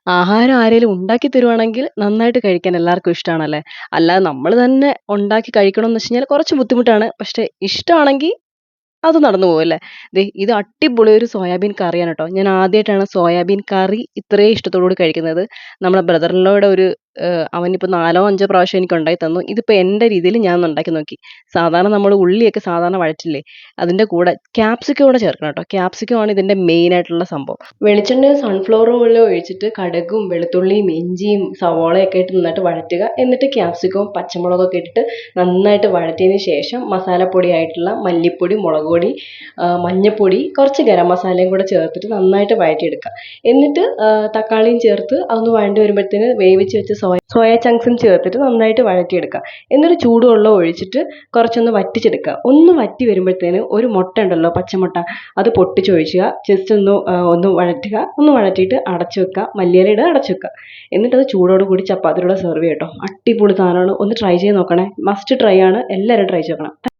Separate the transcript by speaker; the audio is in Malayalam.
Speaker 1: ആഹാരം ആരേലും ഉണ്ടാക്കി തരുവാണെങ്കിൽ നന്നായിട്ട് കഴിക്കാൻ എല്ലാവർക്കും ഇഷ്ടമാണല്ലേ. അല്ലാതെ നമ്മൾ തന്നെ ഉണ്ടാക്കി കഴിക്കണംന്ന് വെച്ച് കഴിഞ്ഞാൽ കുറച്ച് ബുദ്ധിമുട്ടാണ്. പക്ഷെ ഇഷ്ടമാണെങ്കി അത് നടന്നു പോകും അല്ലേ. ദേ ഇത് അടിപൊളി ഒരു സോയാബീൻ കറിയാണ് ട്ടോ. ഞാൻ ആദ്യമായിട്ടാണ് സോയാബീൻ കറി ഇത്രയും ഇഷ്ടത്തോടു കൂടി കഴിക്കുന്നത്. നമ്മുടെ ബ്രദർ ഇൻ ലോയുടെ ഒരു അവനിപ്പോ 4ഓ 5ഓ പ്രാവശ്യം എനിക്ക് ഉണ്ടാക്കി തന്നു. ഇതിപ്പോ എന്റെ രീതിയിൽ ഞാൻ ഒന്ന് ഉണ്ടാക്കി നോക്കി. സാധാരണ നമ്മൾ ഉള്ളിയൊക്കെ സാധാരണ വഴറ്റില്ലേ, അതിന്റെ കൂടെ ക്യാപ്സിക്കം കൂടെ ചേർക്കണം ട്ടോ. ക്യാപ്സിക്കം ആണ് ഇതിന്റെ മെയിൻ ആയിട്ടുള്ള സംഭവം. വെളിച്ചെണ്ണയോ സൺഫ്ലവർ ഓയിലോ ഒഴിച്ചിട്ട് കടുകും വെളുത്തുള്ളിയും ഇഞ്ചിയും സവോളയൊക്കെ ഇട്ട് നന്നായിട്ട് വഴറ്റുക. എന്നിട്ട് ക്യാപ്സിക്കവും പച്ചമുളകൊക്കെ ഇട്ടിട്ട് നന്നായിട്ട് വഴറ്റിയതിന് ശേഷം മസാലപ്പൊടി ആയിട്ടുള്ള മല്ലിപ്പൊടി, മുളക് പൊടി, മഞ്ഞപ്പൊടി, കുറച്ച് ഗരം മസാലയും കൂടെ ചേർത്തിട്ട് നന്നായിട്ട് വഴറ്റിയെടുക്കുക. എന്നിട്ട് തക്കാളിയും ചേർത്ത് അതൊന്ന് വഴണ്ടി വരുമ്പോഴത്തേന് വേവിച്ച് വെച്ച സോയ ചങ്ക്സും ചേർത്തിട്ട് നന്നായിട്ട് വഴറ്റിയെടുക്കുക. എന്നിട്ട് ചൂടുവെള്ളം ഒഴിച്ചിട്ട് കുറച്ചൊന്ന് വറ്റിച്ചെടുക്കുക. ഒന്ന് വറ്റി വരുമ്പോഴത്തേന് ഒരു മുട്ട ഉണ്ടല്ലോ, പച്ചമുട്ട, അത് പൊട്ടിച്ചൊഴിക്കുക. ജസ്റ്റ് ഒന്ന് വഴറ്റുക. ഒന്ന് വഴറ്റിയിട്ട് അടച്ചു വെക്കുക. മല്ലിയില ഇടുക, അടച്ചു വെക്കുക. എന്നിട്ട് അത് ചൂടോട് കൂടി ചപ്പാത്തിയുടെ സെർവ് ചെയ്യട്ടോ. അടിപൊളി സാധനമാണ്. ഒന്ന് ട്രൈ ചെയ്ത് നോക്കണേ. മസ്റ്റ് ട്രൈ ആണ്. എല്ലാവരും ട്രൈ ചെയ്ത് നോക്കണം.